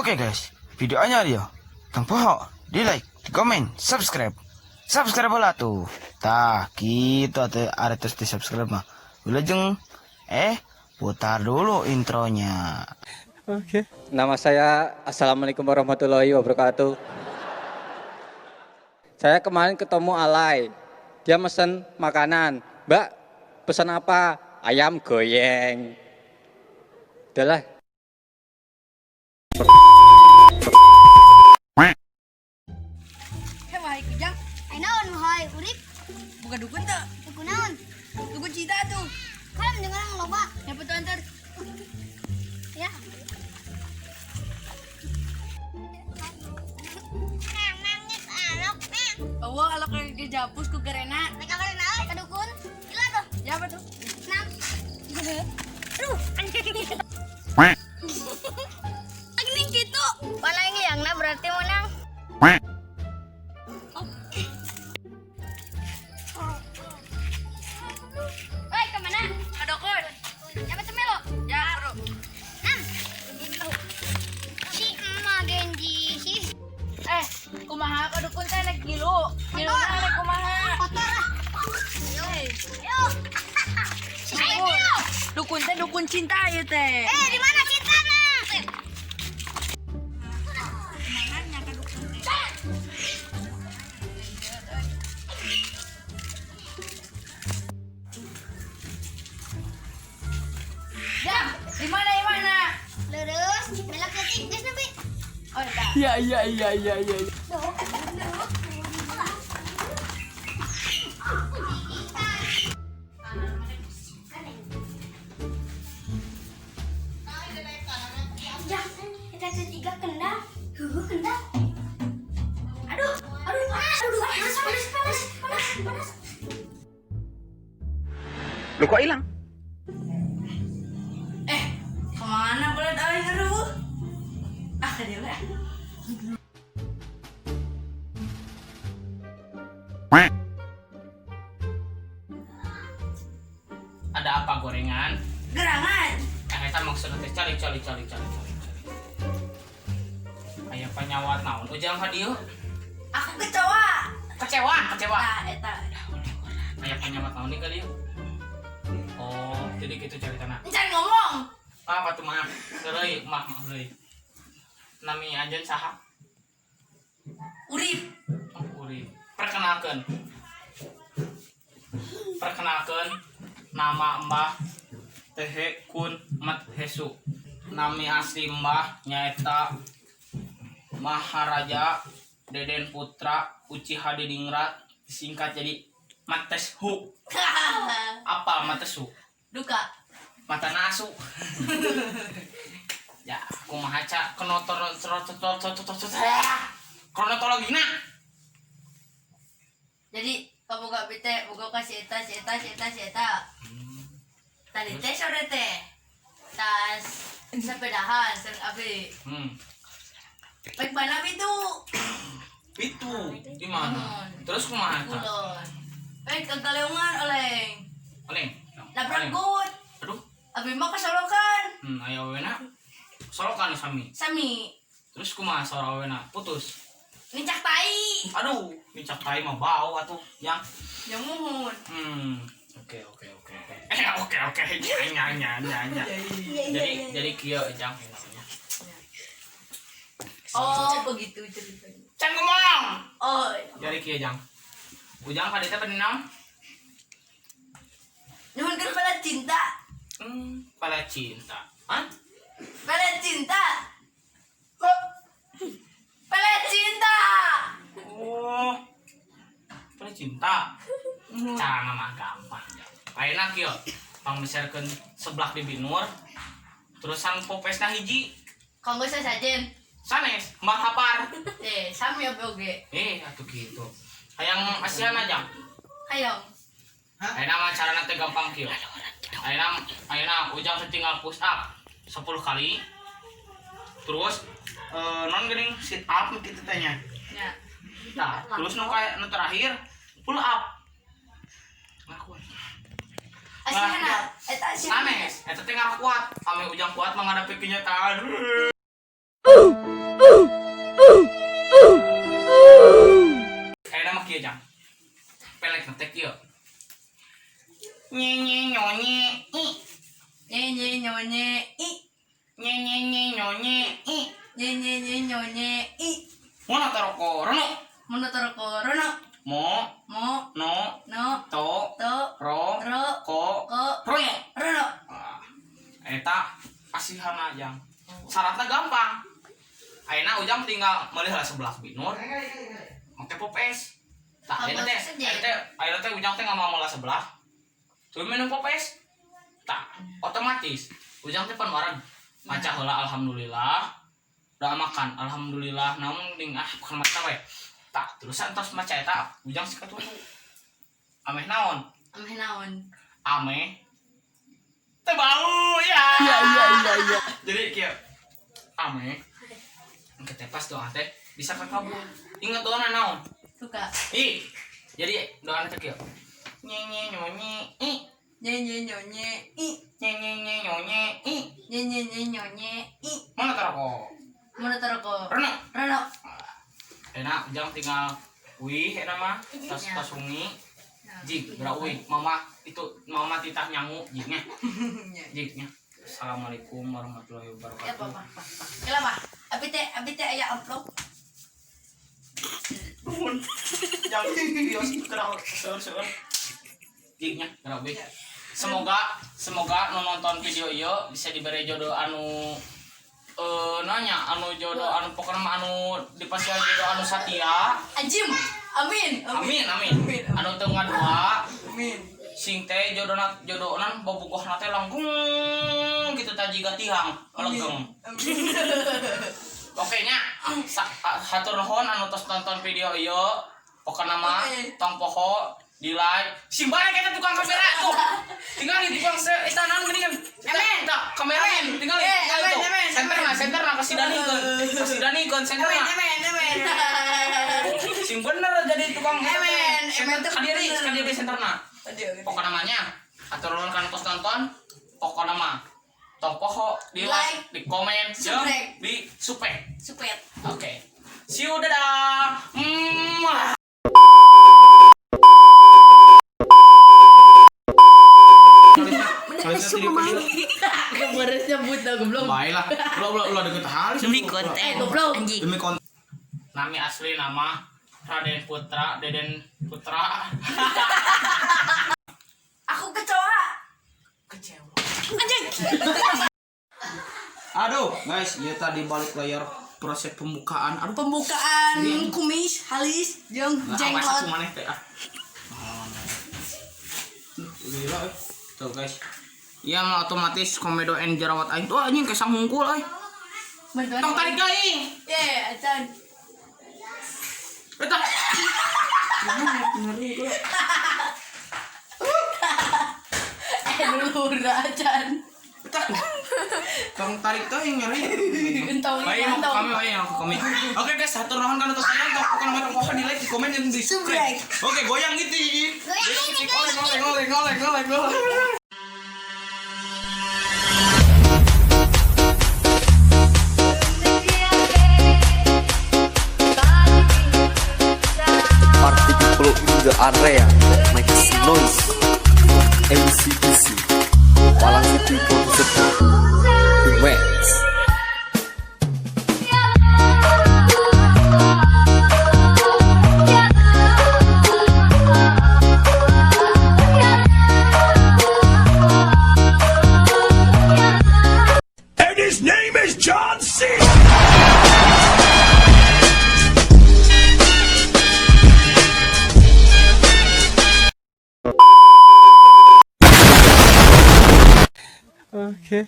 Oke guys, videonya dia. Tang poho, di like, di komen, subscribe. Subscribe lah tuh. Tah, gitu ada terus di subscribe mah. Wilujeng putar dulu intronya. Oke. Nama saya Assalamualaikum warahmatullahi wabarakatuh. Saya kemarin ketemu Alay. Dia mesen makanan. Mbak, pesan apa? Ayam goyeng. Udahlah. Mahal kujang. Ay naon mahay urip. Buka dukun tuh. Dukun naon? Dukun cita tuh. Kalam dengan ang loba. Siapa tuh antar? Ya. Nangis alok nang. Oh, kalau kerja japus ku gerena. Mereka balik naon ka dukun. Gila tuh. Ya apa tuh? Nang. Aduh, anjing. Anjing gitu. Wala yang na berarti mo nang. Hei, kemana? Ke dukun. Siapa tuh Melo? Ya, bro. Nam. Si emak Genji si Kumaha ke dukun teh naik kilo. Kilo na naik kumaha. kotor lah. Hey, Ayo. Si Melo. dukun teh dukun cinta ya teh. Di mana kita nang? Kumahannya ke dukun teh. Ya, di mana di mana? Lurus, belok ke tikus nabi. Oh, dah. Iya. Kita ketiga kendang, kendang. Aduh, panas. Lu kok hilang? Kemana boleh tahu ngeruh? Ah, dia lah. Ada apa gorengan? Gerangan. Kita maksudnya teh cari. Aya panyawat naon ujang hadieu? Aku kecewa. Kecewa. Nah, eta. Aya panyawat naon nih kali? Oh, jadi gitu ceritana. Encan ngomong. Apa tuh maaf? Deuleuy, maaf deuleuy. Nami anjeun saha? Urip. Oh, Uri. Perkenalkan, nama Mbah Tehe Kun Mat Hesu. Nami asli Mbah nyaeta Maharaja Deden Putra Uchiha Hadiningrat, singkat jadi Mateshu. Apa Mateshu? Duka. Mata nasu. Ya, kumaha ca kronologina. Jadi kamu gak bete, boga kasih eta. Tadi teh sore teh. Tas sepedahan sering abi. Baik mana itu? Itu di mana? Terus kumaha ta? Kulon. Baik kegaleungan oleng. Oleng. Labrak gut. Aduh. Abi mah kesolokan. Aya wena. Solokan sami. Sami. Terus kumaha sora wena? Putus. Nincak tai. Aduh, micak tai mah bau atuh, yang. Yang muhun. Oke. Oke. Nya. Jadi kieu ejang namanya. Oh, begitu ceritanya. Can ngomong. Oh, Jadi kieu ejang. Ujang ka teh peninaon? nyuhun kan pada cinta. Pada cinta. Hah? Pada cinta. Pada cinta. Oh. Pada cinta. Cara mah gampang. Ayeuna kieu pangmiserkeun seblak di Binur. Terusan popesna hiji. Kanggo sajen. Sanes, Mbah Hapar. Sami oge. Atuh gitu. Hayang asian aja. Hayong. Ayeuna mah carana teh gampang kieu. Ayeuna ujang teh tinggal push up 10 kali. Terus non geuning sit up kitu teh nya. Ya. Tah, terus nu terakhir pull up. Ngakuat. Asihana, eta asihana. Sanes, eta teh kuat. Ame ujang kuat menghadapi kenyataan. kieu. Nye nyonye i. Nye nyonye i. Nye nyonye i. Nye nyonye i. Mana taroko rono. Menurut rono. Mo Mo no no to to ro ro ko ko rono. rono. Eta asihan aja. Syaratnya gampang. Ayeuna Ujang tinggal meulih lah sebelah binur. Make popes. Tah ayeuna teh Ujang teh ngomong meula sebelah. Tuh minum popes. Tah otomatis Ujang teh pan wareg maca heula alhamdulillah. Udah makan alhamdulillah namun ding bukan maca we. Tah terusan tos maca eta Ujang sikat tuh. Ameh naon? Ameh naon? Ameh teh bau ya. Iya. Jadi kieu ame kita pas doa teh bisa kabul. Ingat doa naon? Suka. Ih. Jadi doa teh kieu. Nye nyonye i. Nye nyonye i. Nye nyonye i. Nye nyonye i. Mana taroko? Menurut Reno. rono. Enak jangan tinggal wih eta mah tas pasungi. Jig berawih mama itu mama titah nyangu jignya. Jignya. Assalamualaikum warahmatullahi Ya wabarakatuh. apa? Kenapa? Abi teh aya amplop. Jangan bios kerau seur. Jignya berawih. Semoga nu nonton video ieu bisa diberi jodoh anu jodoh anu pokoknya mah anu dipasihan jodoh anu satia. Ajim. Amin. Amin. Anu teu ngadua. Amin. Sing teh jodohna bobogohna teh langgeng kitu tah jiga tihang leggeng. Oke nya hatur nuhun anu tos tonton video ieu pokona mah tong poho di like sing bae kita tukang kamera tuh tinggal di tukang eta naon geuning eta kamera tinggal senterna kasih danikeun senterna sing bener jadi tukang kadiri senterna pokoknya namanya atur nuhun kan tos tonton pokoknya mah tong poho di like di komen jeung di supek. Oke. See you dadah. Kemarin nyebut dah goblok. Baiklah. Lo deket hal Demi konten. Goblok. Anjing. demi konten. Nami asli nama Raden Putra, Deden Putra. Aku kecewa. Anjing. Aduh, guys, ya tadi balik layar proses pembukaan. Aduh, Pembukaan kumis halis jeung jenggot. jenggot. Maneh teh ah. Gila, tuh guys. Iya mah otomatis komedo en jerawat aing. Wah, anjing kesang hungkul euy. Tong tarik deui. Ye, acan. Eta. Lur acan. Tong tarik teuing nyeri. Entong Baik, kami. Oke guys, hatur nuhun kana tos nonton. Pokona mah tong di like, di komen dan di subscribe. Oke, goyang gitu. Oleh. Particle flow in the area makes noise. MCPC Malang City Producer Max. And his name is John C. Okay.